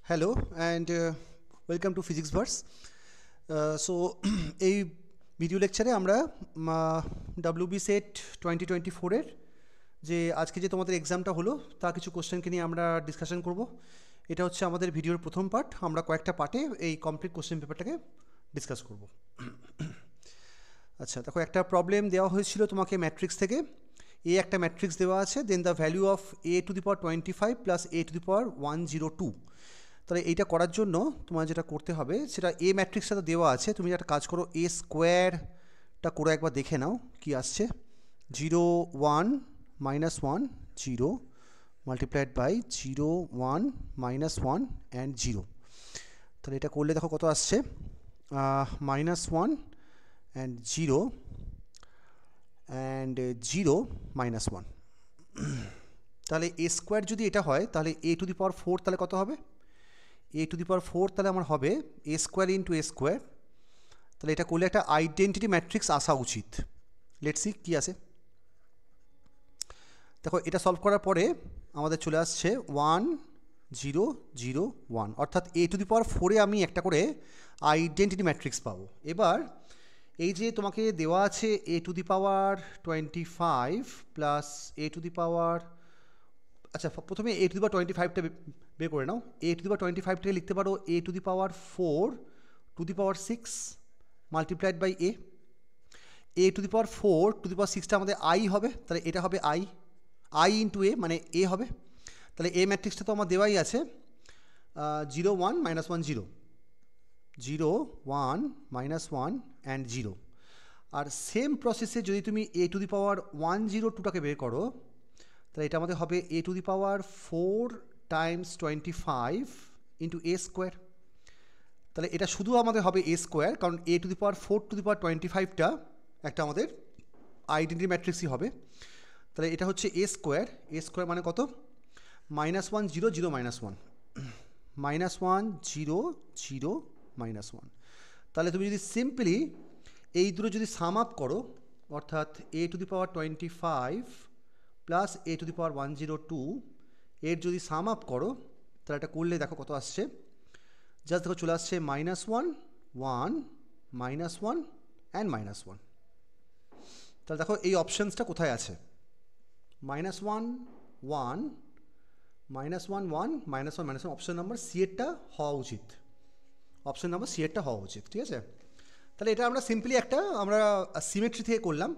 Hello and welcome to Physics Verse. So এই video লেকচারে আমরা WB সেট 2024 যে আজকে যে তোমাদের এক্সামটা হলো তা কিছু কোশ্চেনকে নিয়ে আমরা ডিসকাশন করব। এটা হচ্ছে আমাদের ভিডিওর প্রথম পার্ট। আমরা কয়েকটা পার্টে এই কমপ্লিট কোশ্চেন পেপারটাকে ডিসকাস করব। আচ্ছা, দেখো একটা প্রবলেম দেওয়া হয়েছিল তোমাকে ম্যাট্রিক্স থেকে। এ একটা ম্যাট্রিক্স দেওয়া আছে, then the value of a⁻25 plus a⁻102। তাহলে এইটা করার জন্য তোমার যেটা করতে হবে সেটা এ ম্যাট্রিক্সটা তো দেওয়া আছে, তুমি একটা কাজ করো, এ স্কোয়ারটা করে একবার দেখে নাও কি আসছে। 0 1 -1 0 মাল্টিপ্লাইড বাই 0 1 -1 অ্যান্ড 0। তাহলে এটা করলে দেখো কত আসছে, -1 অ্যান্ড 0 অ্যান্ড 0 -1। তাহলে এ স্কোয়ার যদি এটা হয় তাহলে a⁴ তাহলে কত হবে, a⁴ তাহলে আমার হবে a square into a square. তাহলে এটা করলে একটা আইডেন্টিটি ম্যাট্রিক্স আসা উচিত। লেটস সি কী আসে। দেখো এটা সলভ করার পরে আমাদের চলে আসছে 1 0 0 1, অর্থাৎ a⁴ আমি একটা করে আইডেন্টিটি ম্যাট্রিক্স পাবো। এবার এই যে তোমাকে দেওয়া আছে a⁻25 প্লাস a⁻, আচ্ছা প্রথমে a⁻25টা বের করে নাও। a⁻25টাকে লিখতে পারো a⁴ মাল্টিপ্লাইড বাই a⁴ আমাদের i হবে, তাহলে এটা হবে i ইন্টু এ মানে এ হবে। তাহলে এ ম্যাট্রিক্সটা তো আমার দেওয়াই আছে 0 1 -1 0 0 1 -1 অ্যান্ড 0। আর সেম প্রসেসে যদি তুমি a⁻102টাকে বের করো তাহলে এটা আমাদের হবে a⁴ টাইমস 25 ইন্টু এ স্কোয়ার। তাহলে এটা শুধু আমাদের হবে এ স্কোয়ার, কারণ a⁴ একটা আমাদের আইডেন্টিটি ম্যাট্রিক্সই হবে। তাহলে এটা হচ্ছে এ স্কোয়ার মানে কত, -1 0 0 -1 -1 0 0 -1। তাহলে তুমি যদি সিম্পলি এই দুটো যদি সাম আপ করো, অর্থাৎ a⁻25 প্লাস a⁻102 এর যদি সাম আপ করো তাহলে এটা করলে দেখো কত আসছে। জাস্ট দেখো চলে আসছে -1 1 -1 অ্যান্ড -1। তাহলে দেখো এই অপশানসটা কোথায় আছে, -1 1 -1 1 -1 অপশান নাম্বার সি এরটা হওয়া উচিত, অপশান নাম্বার সি এরটা হওয়া উচিত। ঠিক আছে, তাহলে এটা আমরা সিম্পলি একটা আমরা সিমেট্রি থেকে করলাম।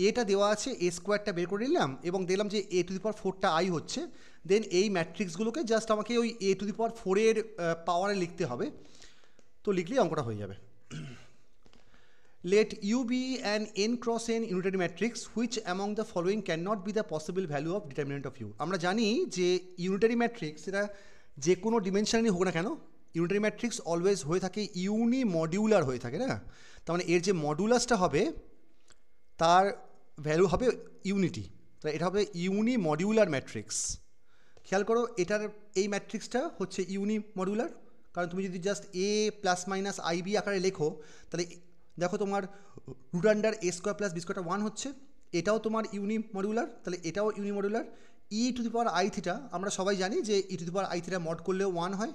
এটা দেওয়া আছে, এ স্কোয়ারটা বের করে নিলাম এবং দেখলাম যে a⁴ i হচ্ছে। দেন এই ম্যাট্রিক্সগুলোকে জাস্ট আমাকে ওই a⁴ এর পাওয়ারে লিখতে হবে, তো লিখলেই অঙ্কটা হয়ে যাবে। Let U be an n cross n unitary matrix which among the following cannot be the possible value of determinant of U। আমরা জানি যে ইউনিটারি ম্যাট্রিক্স সেটা যে কোনো ডিমেনশনারই হোক না কেন, ইউনিটারি ম্যাট্রিক্স অলওয়েজ হয়ে থাকে ইউনিমডিউলার হয়ে থাকে না। তার মানে এর যে মডুলাসটা হবে তার ভ্যালু হবে ইউনিটি, তাহলে এটা হবে ইউনিমডিউলার ম্যাট্রিক্স। খেয়াল করো এটার এই ম্যাট্রিক্সটা হচ্ছে ইউনিমডিউলার, কারণ তুমি যদি জাস্ট a ± ib আকারে লেখো তাহলে দেখো তোমার √a² প্লাস b² 1 হচ্ছে, এটাও তোমার ইউনিমডিউলার, তাহলে এটাও ইউনিমডিউলার। e⁻i⁻, আমরা সবাই জানি যে e⁻i⁻ মড করলেও 1 হয়,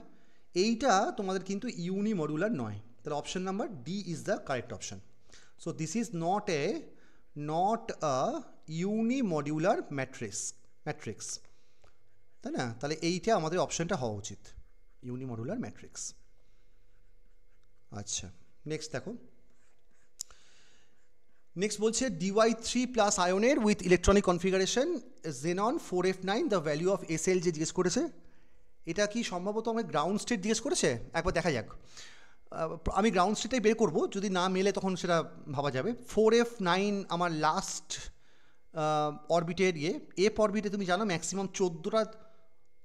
এইটা তোমাদের কিন্তু ইউনিমডিউলার নয়। তাহলে option number D is the correct option. So this is not a unimodular matrix, তাই না? তাহলে এইটা আমাদের অপশনটা হওয়া উচিত, ইউনিমডিউলার ম্যাট্রিক্স। আচ্ছা নেক্সট দেখো, নেক্সট বলছে dy3 প্লাস আয়নের with electronic configuration xenon 4f9 the value of SL যে জিজ্ঞেস করেছে, এটা কি সম্ভবত আমাকে গ্রাউন্ড স্টেট জিজ্ঞেস করেছে, একবার দেখা যাক। আমি গ্রাউন্ড স্টেটটাই বের করবো, যদি না মেলে তখন সেটা ভাবা যাবে। 4f9 আমার লাস্ট অরবিটের এফ অরবিটে তুমি জানো ম্যাক্সিমাম 14টা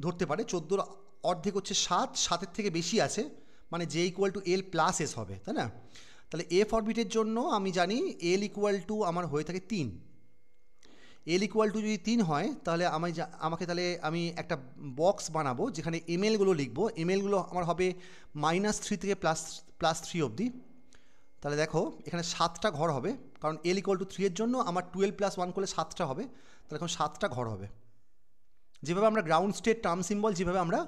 ধরতে পারে, 14 অর্ধেক হচ্ছে 7-7 থেকে বেশি আছে, মানে J = L + S হবে, তাই না? তাহলে এফ অরবিটের জন্য আমি জানি L = আমার হয়ে থাকে 3। L = যদি 3 হয় তাহলে আমাকে তাহলে আমি একটা বক্স বানাবো যেখানে এমএলগুলো লিখবো। এমএলগুলো আমার হবে -3 থেকে +3 অবধি। তাহলে দেখো এখানে 7টা ঘর হবে, কারণ L = 3 এর জন্য আমার 12 + 1 করলে 7টা হবে, তাহলে এখন 7টা ঘর হবে। যেভাবে আমরা গ্রাউন্ড স্টেট টার্ম সিম্বল যেভাবে আমরা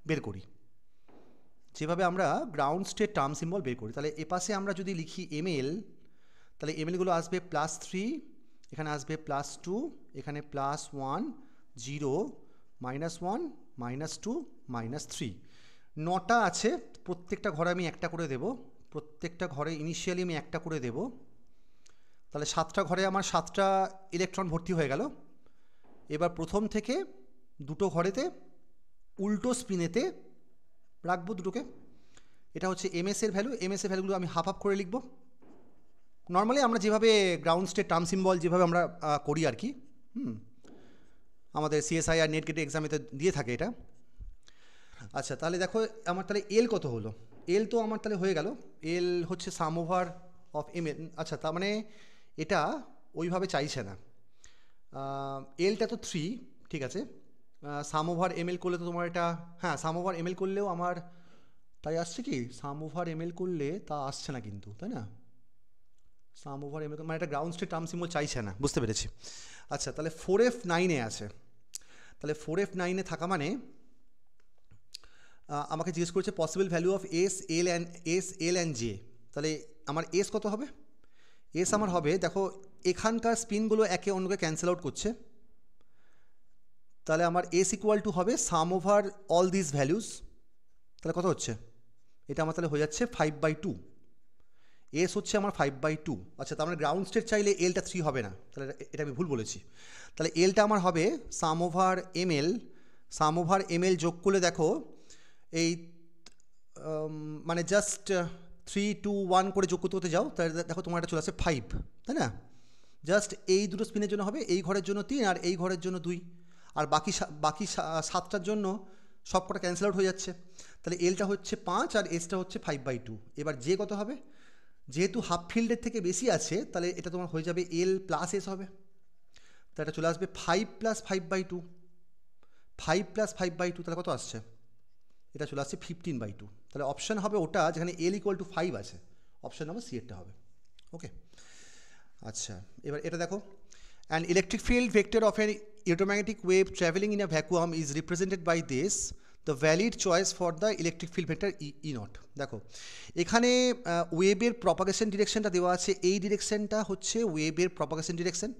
বের করি, যেভাবে আমরা গ্রাউন্ড স্টেট টার্ম সিম্বল বের করি, তাহলে এপাশে আমরা যদি লিখি এমএল, তাহলে এমএলগুলো আসবে +3, এখানে আসবে +2, এখানে +1, 0, -1, -2, -3, 9টা আছে। প্রত্যেকটা ঘরে আমি একটা করে দেব, প্রত্যেকটা ঘরে ইনিশিয়ালি আমি একটা করে দেব। তাহলে 7টা ঘরে আমার 7টা ইলেকট্রন ভর্তি হয়ে গেল। এবার প্রথম থেকে দুটো ঘরেতে উল্টো স্পিনেতে রাখবো দুটোকে। এটা হচ্ছে এমএস এর ভ্যালু। এমএস এর ভ্যালুগুলো আমি হাফ হাফ করে লিখব। নর্মালি আমরা যেভাবে গ্রাউন্ড স্টেট টার্ম সিম্বল যেভাবে আমরা করি আর কি, আমাদের সিএসআই আর নেট গেট এক্সামেতে দিয়ে থাকে এটা। আচ্ছা, তাহলে দেখো আমার তাহলে এল কত হলো। এল তো আমার তাহলে হয়ে গেল, এল হচ্ছে সাম ওভার অফ এমএল। আচ্ছা, তার মানে এটা ওইভাবে চাইছে না। এলটা তো 3, ঠিক আছে। সাম ওভার এমএল করলে তো তোমার এটা, হ্যাঁ সাম ওভার এমএল করলেও আমার তাই আসছে কি, সাম ওভার এমএল করলে তা আসছে না কিন্তু, তাই না? সাম ওভার এমএল মানে এটা গ্রাউন্ড স্টেট টার্ম সিম্বল চাইছে না, বুঝতে পেরেছি। আচ্ছা, তাহলে 4F9-এ আছে। তাহলে 4F9-এ থাকা মানে আমাকে জিজ্ঞেস করছে possible value of S L and J. তাহলে আমার এস কত হবে? এস আমার হবে, দেখো এখানকার স্পিনগুলো একে অন্যকে ক্যান্সেল আউট করছে, তাহলে আমার এস ইকুয়াল টু হবে সাম ওভার অল দিস ভ্যালুস। তাহলে কত হচ্ছে? এটা আমার তাহলে হয়ে যাচ্ছে 5/2। এস হচ্ছে আমার 5/2। আচ্ছা, তার মানে গ্রাউন্ড স্টেট চাইলে এলটা 3 হবে না, তাহলে এটা আমি ভুল বলেছি। তাহলে এলটা আমার হবে সাম ওভার এমএল, সাম ওভার এমএল যোগ করলে দেখো এই মানে জাস্ট 3, 2, 1 করে যোগ করতে করতে যাও, তাহলে দেখো তোমার এটা চলে আসে 5, তাই না? জাস্ট এই দুটো স্পিনের জন্য হবে, এই ঘরের জন্য 3 আর এই ঘরের জন্য 2, আর বাকি 7টার জন্য সব কটা ক্যান্সেল আউট হয়ে যাচ্ছে। তাহলে এলটা হচ্ছে 5 আর এসটা হচ্ছে 5/2। এবার যে কত হবে? যেহেতু হাফ ফিল্ডের থেকে বেশি আছে, তাহলে এটা তোমার হয়ে যাবে এল প্লাস এস হবে। তাহলে এটা চলে আসবে 5 + 5/2, 5 + 5/2, তাহলে কত আসছে? এটা চলে আসছে 15/2। তাহলে অপশান হবে ওটা যেখানে এল ইকুয়াল টু 5 আছে, অপশান নম্বর সি এরটা হবে। ওকে, আচ্ছা এবার এটা দেখো, an electric field vector of an electromagnetic wave travelling in a vacuum is represented by this, the valid choice for the electric field vector E naught. দেখো এখানে ওয়েভের propagation ডিরেকশনটা দেওয়া আছে, এই ডিরেকশনটা হচ্ছে ওয়েভের প্রপাগেশন ডিরেকশন।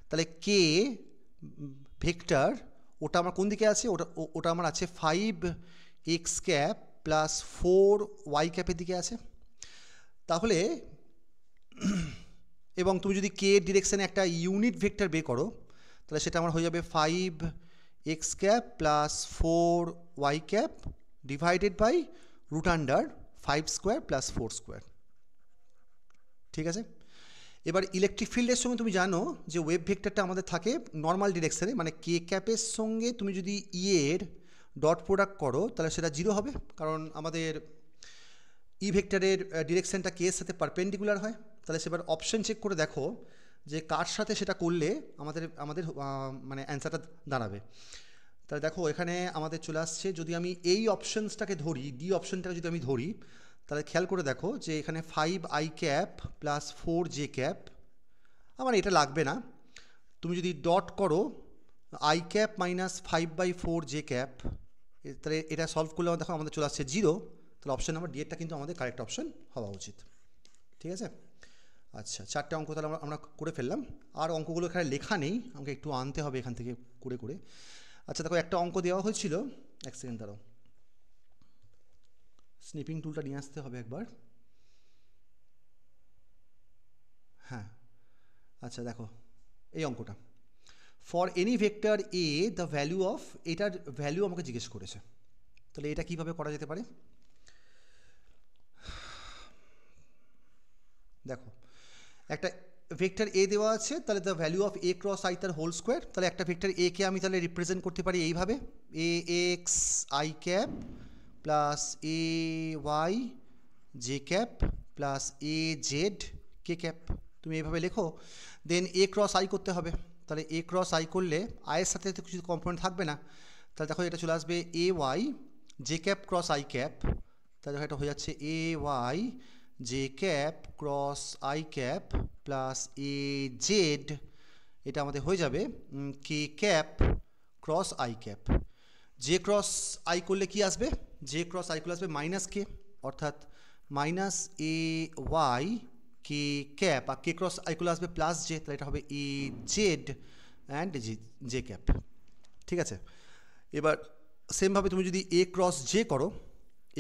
তাহলে কে ভেক্টর ওটা আমার কোন দিকে আছে? ওটা আমার আছে 5x ক্যাপ প্লাস 4y ক্যাপের দিকে আছে। তাহলে এবং তুমি যদি কে ডিরেকশানে একটা ইউনিট ভেক্টর বের করো, তাহলে সেটা আমার হয়ে যাবে 5x cap plus 4y cap divided by √5² plus 4²। ঠিক আছে, এবার ইলেকট্রিক ফিল্ডের সঙ্গে তুমি জানো যে ওয়েভ ভেক্টরটা আমাদের থাকে নর্মাল ডিরেকশানে, মানে কে ক্যাপের সঙ্গে তুমি যদি এর ডট প্রোডাক্ট করো তাহলে সেটা 0 হবে, কারণ আমাদের ই ভেক্টরের ডিরেকশানটা কে এর সাথে পারপেন্ডিকুলার হয়। তাহলে সেবার অপশন চেক করে দেখো যে কার সাথে সেটা করলে আমাদের মানে অ্যান্সারটা দাঁড়াবে। তাহলে দেখো এখানে আমাদের চলে আসছে, যদি আমি এই অপশনসটাকে ধরি, ডি অপশনটাকে যদি আমি ধরি, তাহলে খেয়াল করে দেখো যে এখানে 5i cap plus 4j cap, আমার এটা লাগবে না। তুমি যদি ডট করো i cap minus 5/4j cap, তাহলে এটা সলভ করলে দেখো আমাদের চলে আসছে 0। তাহলে অপশন নাম্বার ডি এরটা কিন্তু আমাদের কারেক্ট অপশন হওয়া উচিত। ঠিক আছে, আচ্ছা 4টে অঙ্ক তাহলে আমরা করে ফেললাম। আর অঙ্কগুলো এখানে লেখা নেই, আমাকে একটু আনতে হবে এখান থেকে করে করে। আচ্ছা দেখো একটা অঙ্ক দেওয়া হয়েছিল, এক সেকেন্ড দাঁড়াও, স্নিপিং টুলটা নিয়ে আসতে হবে একবার। হ্যাঁ, আচ্ছা দেখো এই অঙ্কটা, for any vector A the value of, এটার ভ্যালু আমাকে জিজ্ঞেস করেছে। তাহলে এটা কীভাবে করা যেতে পারে? দেখো একটা ভেক্টর এ দেওয়া আছে, তাহলে the value of A cross I তার হোল স্কোয়ার। তাহলে একটা ভেক্টর এ কে আমি তাহলে রিপ্রেজেন্ট করতে পারি এইভাবে, A X I cap plus A Y J cap plus A Z K cap. তুমি এইভাবে লেখো, দেন এ ক্রস আই করতে হবে। তাহলে এ ক্রস আই করলে আয়ের সাথে তো কিছু কম্পোনেন্ট থাকবে না, তাহলে দেখো এটা চলে আসবে A Y J cap cross I cap. তাহলে দেখো এটা হয়ে যাচ্ছে A Y J cap cross I cap plus A Z, এটা আমাদের হয়ে যাবে K cap cross I cap. J cross I করলে কি আসবে? জে ক্রস আই করলে আসবে মাইনাস কে, অর্থাৎ minus A y k cap, আর কে ক্রস আই করলে আসবে প্লাস জে, তাহলে এটা হবে A z and j cap. ঠিক আছে, এবার সেমভাবে তুমি যদি এ ক্রস জে করো,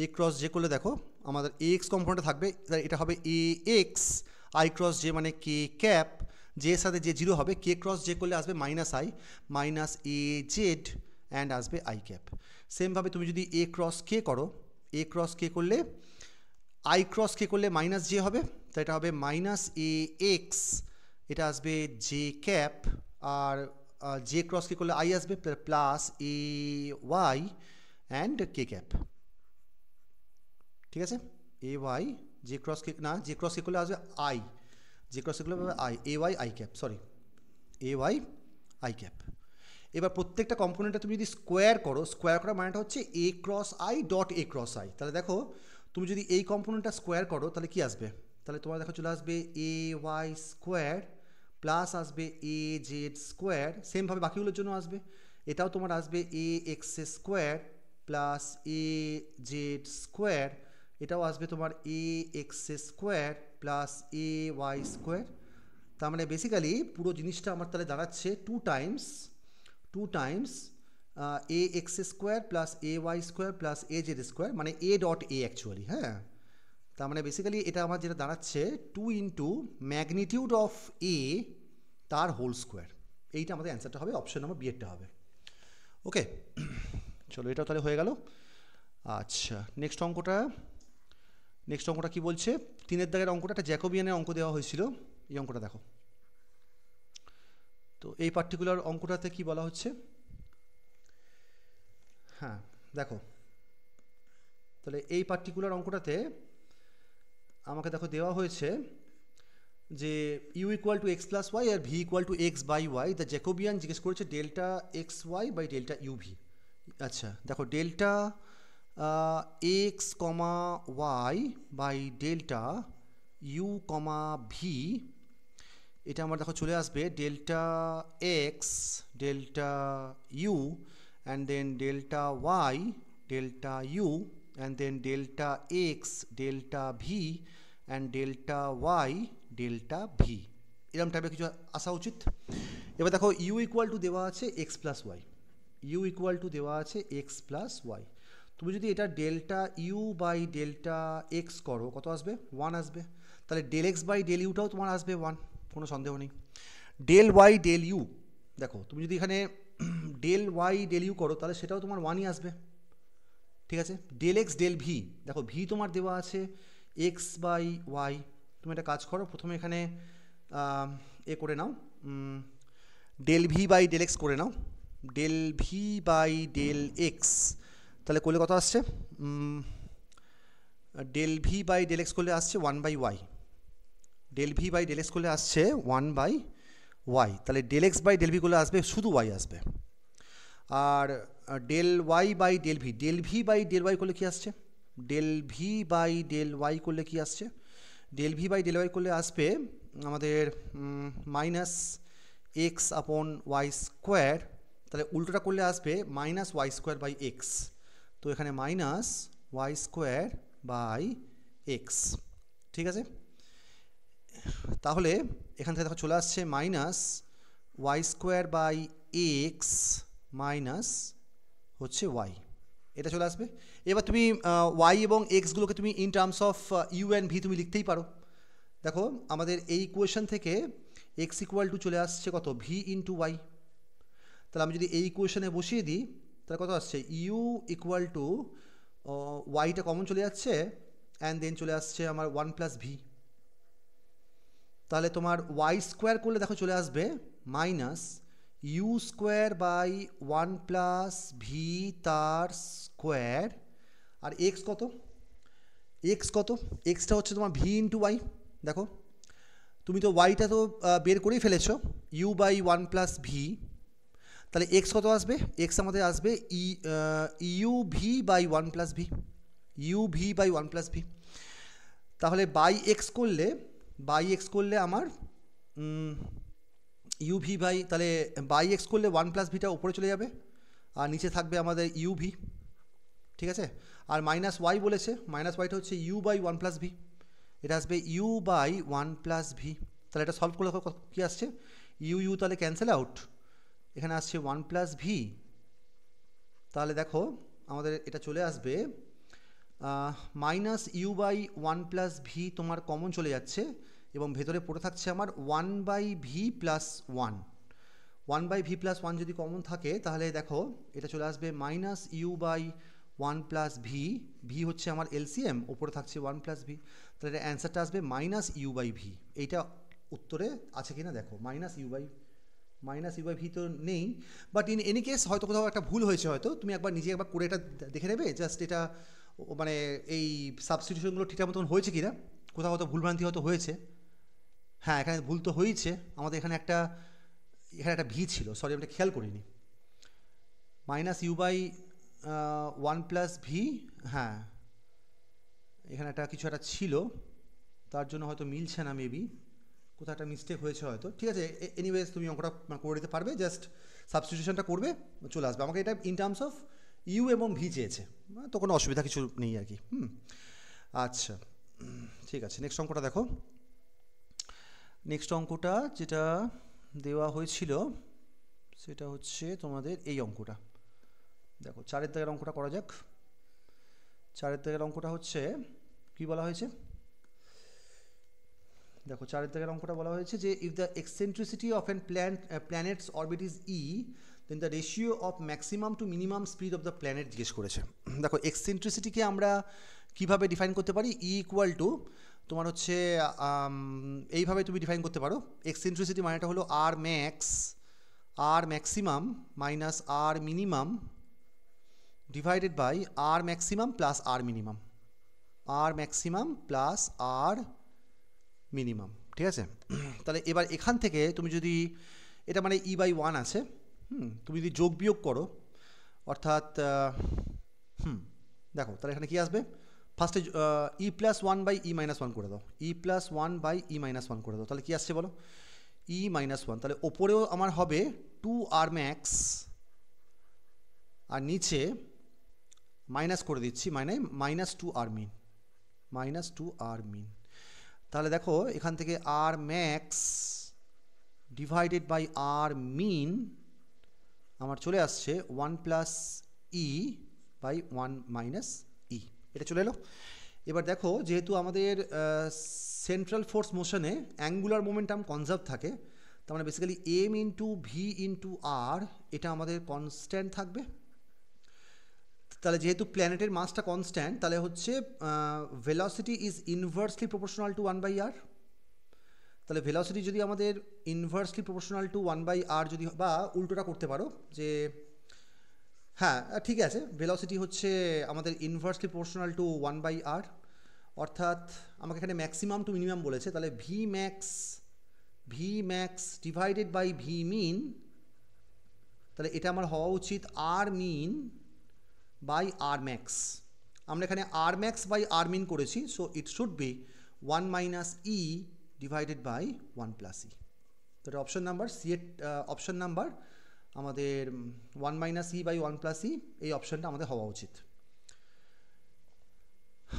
এ ক্রস জে করলে দেখো আমাদের এ এক্স কম্পোনেন্টে থাকবে, এটা হবে এ এক্স আই ক্রস জে মানে কে ক্যাপ, জে এর সাথে যে জিরো হবে, কে ক্রস জে করলে আসবে minus I minus A z and আসবে আই ক্যাপ। সেমভাবে তুমি যদি এ ক্রস কে করো, এ ক্রস কে করলে আই ক্রস কে করলে মাইনাস জে হবে, তো এটা হবে মাইনাস এ এক্স, এটা আসবে জে ক্যাপ, আর জে ক্রস কে করলে আই আসবে plus A y and k cap. ঠিক আছে, A Y j cross k না, জে ক্রস কে করলে আসবে আই, জে ক্রস কে করলে হবে i, A y i cap, sorry A y i cap. এবার প্রত্যেকটা কম্পোনেন্টে তুমি যদি স্কোয়ার করো, স্কোয়ার করার মানেটা হচ্ছে A cross I dot A cross I. তাহলে দেখো তুমি যদি এই কম্পোনেন্টটা স্কোয়ার করো তাহলে কি আসবে, তাহলে তোমার দেখো চলে আসবে এ ওয়াই স্কোয়ার প্লাস আসবে এ জেড স্কোয়ার, সেমভাবে বাকিগুলোর জন্য আসবে, এটাও তোমার আসবে A X square plus A Z square, এটাও আসবে তোমার A X square plus A Y square. তার মানে বেসিক্যালি পুরো জিনিসটা আমার তাহলে দাঁড়াচ্ছে two times A X square plus A Y square plus A Z square, মানে এ ডট এ অ্যাকচুয়ালি। হ্যাঁ, তার মানে বেসিক্যালি এটা আমার যেটা দাঁড়াচ্ছে টু ইন্টু ম্যাগনিটিউড অফ এ তার হোল স্কোয়ার। এইটা আমাদের অ্যান্সারটা হবে, অপশন নম্বর বি এরটা হবে। ওকে, চলো এটাও তাহলে হয়ে গেল। আচ্ছা, নেক্সট অঙ্কটা কি বলছে, 3 দাগের অঙ্কটা একটা জ্যাকোবিয়ানের অঙ্ক দেওয়া হয়েছিল, এই অঙ্কটা দেখো। তো এই পার্টিকুলার অঙ্কটাতে কি বলা হচ্ছে, হ্যাঁ দেখো, তাহলে এই পার্টিকুলার অঙ্কটাতে আমাকে দেখো দেওয়া হয়েছে যে u equal to x plus y আর v equal to x by y, the Jacobian জিজ্ঞেস করেছে delta x y by delta u v. আচ্ছা দেখো, delta x comma y by delta u comma v, এটা আমার দেখো চলে আসবে delta x delta u and then delta y delta u and then delta x delta v and delta y delta v, এরকম টাইপের কিছু আসা উচিত। এবার দেখো ইউ ইকুয়াল টু দেওয়া আছে x plus y, u equal to দেওয়া আছে এক্স প্লাস ওয়াই, তুমি যদি এটা delta u by delta x করো কত আসবে, 1 আসবে, তাহলে ডেল এক্স বাই ডেল ইউটাও তোমার আসবে 1, কোনো সন্দেহ নেই। ডেল ওয়াই ডেল ইউ, দেখো তুমি যদি এখানে ডেল ওয়াই ডেল ইউ করো তাহলে সেটাও তোমার 1ই আসবে। ঠিক আছে, ডেল এক্স ডেল ভি, দেখো ভি তোমার দেওয়া আছে এক্স বাই ওয়াই, তুমি একটা কাজ করো প্রথমে এখানে এ করে নাও, del V by del X করে নাও, del V by del X, তাহলে করলে কত আসছে, del V by del X করলে আসছে 1 by Y, del V by del X করলে আসছে 1 বাই ওয়াই, তাহলে del x by del V করলে আসবে শুধু ওয়াই আসবে। আর del Y by del V, del V by del Y করলে কী আসছে, del V by del Y করলে কী আসছে, del V by del Y করলে আসবে আমাদের minus x upon y square, তাহলে উল্টোটা করলে আসবে minus y square by x, তো এখানে minus y square by x. ঠিক আছে, তাহলে এখান থেকে দেখো চলে আসছে minus y square by x minus হচ্ছে ওয়াই, এটা চলে আসবে। এবার তুমি ওয়াই এবং এক্সগুলোকে তুমি in terms of u and v তুমি লিখতেই পারো। দেখো আমাদের এই ইকুয়েশন থেকে এক্স ইকুয়াল টু চলে আসছে কত, ভি ইন্টু ওয়াই, তাহলে আমি যদি এই ইকুয়েশনে বসিয়ে দিই তাহলে কত আসছে, ইউ ইকুয়াল টু ওয়াইটা কমন চলে যাচ্ছে অ্যান্ড দেন চলে আসছে আমার 1 প্লাস ভি, তাহলে তোমার ওয়াই স্কোয়ার করলে দেখো চলে আসবে minus u square by 1 plus v তার স্কোয়ার, আর এক্স কত, এক্সটা হচ্ছে তোমার ভি ইন্টু ওয়াই। দেখো তুমি তো ওয়াইটা তো বের করেই ফেলেছো, ইউ বাই 1 প্লাস ভি, তাহলে এক্স কত আসবে, এক্স আমাদের আসবে u v by 1 plus v, u v by 1 plus v, তাহলে বাই এক্স করলে আমার ইউ ভি বাই, তাহলে বাই এক্স করলে 1 প্লাস ভিটা উপরে চলে যাবে আর নিচে থাকবে আমাদের ইউ ভি। ঠিক আছে, আর মাইনাস ওয়াই বলেছে, মাইনাস ওয়াইটা হচ্ছে u by one plus v, এটা আসবে u by one plus v. তাহলে এটা সলভ করলে কী আসছে, ইউ ইউ তাহলে ক্যান্সেল আউট, এখানে আসছে ওয়ান প্লাস ভি। তাহলে দেখো আমাদের এটা চলে আসবে minus u by one plus v তোমার কমন চলে যাচ্ছে, এবং ভেতরে পড়ে থাকছে আমার one by v plus one. One by v plus one যদি কমন থাকে তাহলে দেখো এটা চলে আসবে minus u by one plus v, v হচ্ছে আমার এলসিএম, ওপরে থাকছে ওয়ান প্লাস ভি, তাহলে এটা অ্যান্সারটা আসবে মাইনাস ইউ বাই ভি। এইটা উত্তরে আছে কিনা দেখো, মাইনাস ইউ বাই ভি তো নেই, বাট ইন এনি কেস হয়তো কোথাও একটা ভুল হয়েছে, হয়তো তুমি একবার নিজে একবার করে এটা দেখে নেবে, জাস্ট এটা মানে এই সাবস্টিটিউশনগুলো ঠিকঠাক মতন হয়েছে কি না, কোথাও হয়তো ভুলভ্রান্তি হয়তো হয়েছে। হ্যাঁ, এখানে ভুল তো হয়েছে, আমাদের এখানে একটা ভি ছিল, সরি আমি খেয়াল করিনি, minus u by one plus v, হ্যাঁ এখানে একটা কিছু একটা ছিল, তার জন্য হয়তো মিলছে না, মেবি কোথাও একটা মিস্টেক হয়েছে হয়তো। ঠিক আছে, এনিওয়েজ তুমি অঙ্কটা করে দিতে পারবে, জাস্ট সাবস্টিটিউশনটা করবে, চলে আসবে। আমাকে এটা ইন টার্মস অফ ইউ এবং ভি চেয়েছে, তো কোনো অসুবিধা কিছু নেই আর কি। আচ্ছা ঠিক আছে, নেক্সট অঙ্কটা দেখো। নেক্সট অঙ্কটা যেটা দেওয়া হয়েছিল সেটা হচ্ছে তোমাদের এই অঙ্কটা। দেখো 4 দাগের অঙ্কটা করা যাক। 4 দাগের অঙ্কটা হচ্ছে কি বলা হয়েছে, দেখো 4 দাগের অঙ্কটা বলা হয়েছে যে if the eccentricity of an planets orbit is e, then the ratio of maximum to minimum speed of the planet জিজ্ঞেস করেছে। দেখো এক্সেন্ট্রিসিটিকে আমরা কিভাবে ডিফাইন করতে পারি, ই ইকুয়াল টু তোমার হচ্ছে এইভাবে তুমি ডিফাইন করতে পারো, এক্সেন্ট্রিসিটি মানেটা হলো R maximum minus R minimum divided by R maximum plus R minimum, R maximum plus R minimum. ঠিক আছে, তাহলে এবার এখান থেকে তুমি যদি এটা মানে ই বাই ওয়ান আছে, তুমি যদি যোগ বিয়োগ করো, অর্থাৎ দেখো তাহলে এখানে কি আসবে, ফার্স্টে E plus one by E minus one করে দাও, E plus one by E minus one করে দাও, তাহলে কি আসছে বলো, ই মাইনাস ওয়ান। তাহলে ওপরেও আমার হবে টু আর ম্যাক্স, আর নিচে মাইনাস করে দিচ্ছি, মানে মাইনাস টু আর মিন, তাহলে দেখো এখান থেকে R max divided by R min আমার চলে আসছে one plus E by one minus E, এটা চলে এলো। এবার দেখো যেহেতু আমাদের সেন্ট্রাল ফোর্স মোশনে অ্যাঙ্গুলার মোমেন্টাম কনজার্ভ থাকে, তার মানে basically M into V into R এটা আমাদের কনস্ট্যান্ট থাকবে। তাহলে যেহেতু প্ল্যানেটের মাসটা কনস্ট্যান্ট, তাহলে হচ্ছে velocity is inversely proportional to one by R. তাহলে ভেলোসিটি যদি আমাদের inversely proportional to one by R যদি, বা উল্টোটা করতে পারো যে হ্যাঁ ঠিক আছে, ভেলোসিটি হচ্ছে আমাদের inversely proportional to one by R, অর্থাৎ আমাকে এখানে ম্যাক্সিমাম টু মিনিমাম বলেছে, তাহলে V max divided by V min, তাহলে এটা আমার হওয়া উচিত আর মিন বাই আর ম্যাক্স। আমরা এখানে আর ম্যাক্স বাই আর মিন করেছি, so it should be one minus E divided by one plus E. তো এটা অপশন নাম্বার সি এর অপশন নাম্বার আমাদের one minus E by one plus E, এই অপশনটা আমাদের হওয়া উচিত।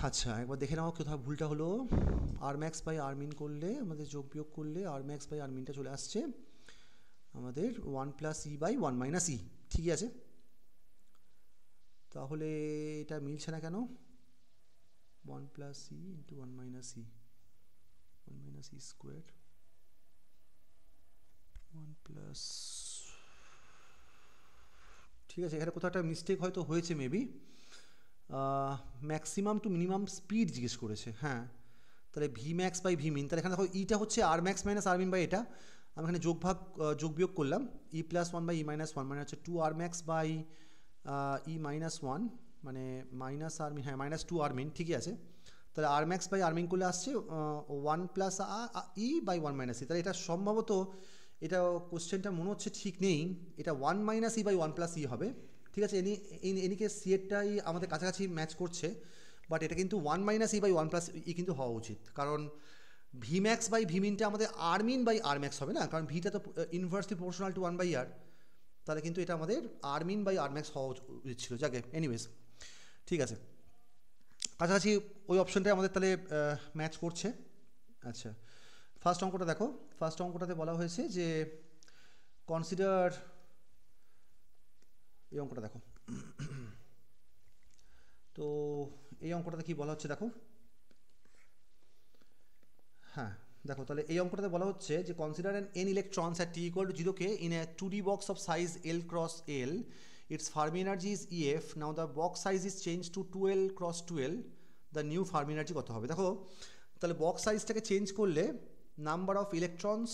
আচ্ছা একবার দেখে নাও কোথাও ভুলটা হলো, আর ম্যাক্স বাই আর মিন করলে আমাদের যোগ বিয়োগ করলে আর ম্যাক্স বাই আর মিনটা চলে আসছে আমাদের one plus E by one minus E, ঠিকই আছে। তাহলে এটা মিলছে না কেন, one plus E into one minus E square, one plus, ঠিক আছে এখানে কোথাও একটা মিস্টেক হয়তো হয়েছে, maybe maximum to minimum speed জিজ্ঞেস করেছে। হ্যাঁ, তাহলে V max by V min, তাহলে এখানে দেখো ইটা হচ্ছে R max minus R min by এটা, আমি এখানে যোগ বিয়োগ করলাম, E plus one by E minus one, মানে হচ্ছে two r max by E minus one, মানে মাইনাস আর মিন, হ্যাঁ মাইনাস টু আর মিন, ঠিকই আছে। তাহলে আর ম্যাক্স বাই আর মিন করলে আসছে one plus E by one minus E, তাহলে এটা সম্ভবত, এটা কোশ্চেনটা মনে হচ্ছে ঠিক নেই, এটা one minus E by one plus E হবে। ঠিক আছে, এনিকে সি এরটাই আমাদের কাছাকাছি ম্যাচ করছে, বাট এটা কিন্তু one minus E by one plus E কিন্তু হওয়া উচিত, কারণ ভি ম্যাক্স বাই ভি মিনটা আমাদের R min by R max হবে না, কারণ ভিটা তো inversely proportional to one by R, তাহলে কিন্তু এটা আমাদের R min by R max হওয়া উচিত ছিল। যাকে এনিওয়েজ ঠিক আছে, কাছাকাছি ওই অপশনটাই আমাদের তাহলে ম্যাচ করছে। আচ্ছা, ফার্স্ট অঙ্কটা দেখো। ফার্স্ট অঙ্কটাতে বলা হয়েছে যে কনসিডার, এই অঙ্কটা দেখো। তো এই অঙ্কটাতে কি বলা হচ্ছে দেখো। হ্যাঁ দেখো, তাহলে এই অঙ্কটাতে বলা হচ্ছে যে consider an n electrons at t equal to 0k in a 2D box of size L cross L. Its Fermi energy is EF. Now the box size is changed to 2L cross 2L. The new Fermi energy কত হবে? দেখো তাহলে box সাইজটাকে change করলে number of electrons,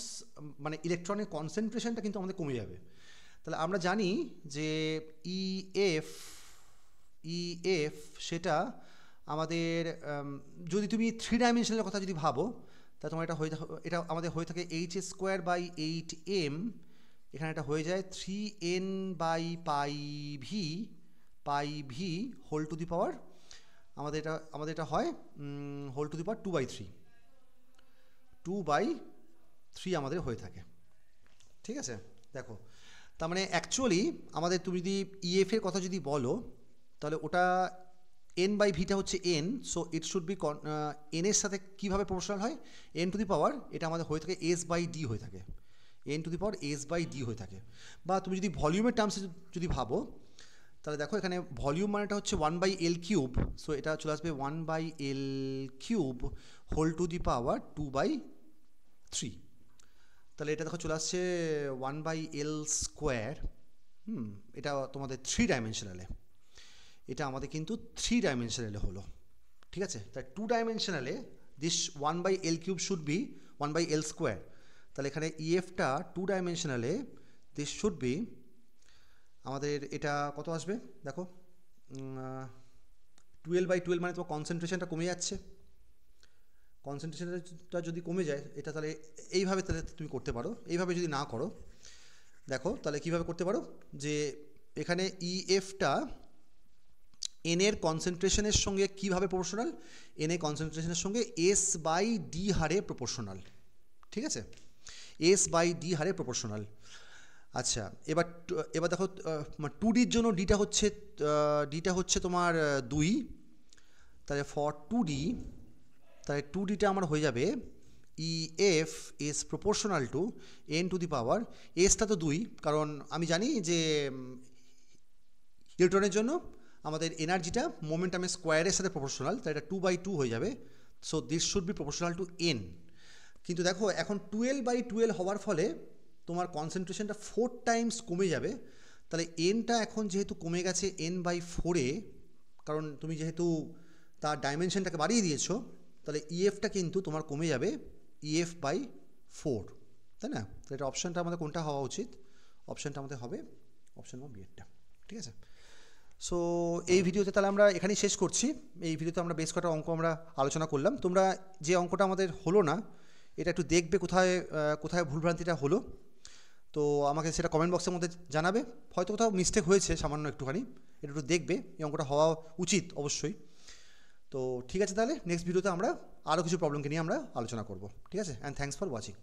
মানে ইলেকট্রনের কনসেন্ট্রেশনটা কিন্তু আমাদের কমে যাবে। তাহলে আমরা জানি যে ইএফ সেটা আমাদের, যদি তুমি 3 ডাইমেনশনের কথা যদি ভাবো, তা তোমার এটা আমাদের হয়ে থাকে h²/8m, এখানে এটা হয়ে যায় 3n/πv হোল টু দি পাওয়ার, আমাদের এটা হয় হোল টু দি পাওয়ার 2/3 আমাদের হয়ে থাকে। ঠিক আছে, দেখো তার মানে অ্যাকচুয়ালি আমাদের তুমি যদি ইএফ এর কথা যদি বলো, তাহলে ওটা n/vটা হচ্ছে n, so it should B n এর সাথে কীভাবে প্রপোর্শনাল হয়, n টু দি পাওয়ার এটা আমাদের হয়ে থাকে s/d হয়ে থাকে, n to the power s/d হয়ে থাকে। বা তুমি যদি ভলিউমের টার্মসে যদি ভাবো, তাহলে দেখো এখানে ভলিউম মানেটা হচ্ছে 1/L3, সো এটা চলে আসবে 1/L3 হোল টু দি পাওয়ার 2/3। তাহলে এটা দেখো চলে আসছে 1/L²। এটা তোমাদের 3 ডাইমেনশনালে, এটা আমাদের কিন্তু 3 ডাইমেনশনালে হলো। ঠিক আছে, তাই 2 ডাইমেনশনালে this 1/L3 should be 1/L²। তাহলে এখানে ইএফটা 2 ডাইমেনশনালে দিস শুড বি আমাদের এটা কত আসবে দেখো, 12/12 মানে তোমার কনসেন্ট্রেশনটা কমে যাচ্ছে। কনসেন্ট্রেশনটা যদি কমে যায়, এটা তাহলে এইভাবে তাহলে তুমি করতে পারো। এইভাবে যদি না করো, দেখো তাহলে কীভাবে করতে পারো, যে এখানে ইএফটা এন এর কনসেন্ট্রেশনের সঙ্গে কীভাবে প্রপোর্শনাল, এন এর কনসেন্ট্রেশনের সঙ্গে s/d হারে প্রপোর্শনাল। ঠিক আছে, s/d হারে প্রপোর্শনাল। আচ্ছা, এবার দেখো 2Dর জন্য ডিটা হচ্ছে তোমার 2, তাহলে ফর 2D, তাহলে 2Dটা আমার হয়ে যাবে EF is proportional to n to the power, এসটা তো 2, কারণ আমি জানি যে ইলেকট্রনের জন্য আমাদের এনার্জিটা মোমেন্টামের স্কোয়ারের সাথে প্রপোর্শনাল, তাই এটা 2/2 হয়ে যাবে। So this should B proportional to n। কিন্তু দেখো এখন 12/12 হওয়ার ফলে তোমার কনসেন্ট্রেশনটা 4 টাইমস কমে যাবে। তাহলে এনটা এখন যেহেতু কমে গেছে n/4-এ, কারণ তুমি যেহেতু তার ডাইমেনশনটাকে বাড়িয়ে দিয়েছো, তাহলে ইএফটা কিন্তু তোমার কমে যাবে EF/4, তাই না? তাহলে এটা অপশানটা আমাদের কোনটা হওয়া উচিত? অপশানটা আমাদের হবে অপশান নম্বর বিয়েরটা। ঠিক আছে, সো এই ভিডিওতে তাহলে আমরা এখানেই শেষ করছি। এই ভিডিওতে আমরা বেশ কটা অঙ্ক আমরা আলোচনা করলাম। তোমরা যে অঙ্কটা আমাদের হলো না, এটা একটু দেখবে কোথায় ভুলভ্রান্তিটা হলো, তো আমাকে সেটা কমেন্ট বক্সের মধ্যে জানাবে। হয়তো কোথাও মিস্টেক হয়েছে সামান্য একটুখানি, এটা একটু দেখবে। এই অঙ্কটা হওয়া উচিত অবশ্যই। তো ঠিক আছে, তাহলে নেক্সট ভিডিওতে আমরা আরও কিছু প্রবলেমকে নিয়ে আমরা আলোচনা করব। ঠিক আছে, অ্যান্ড থ্যাঙ্কস ফর ওয়াচিং।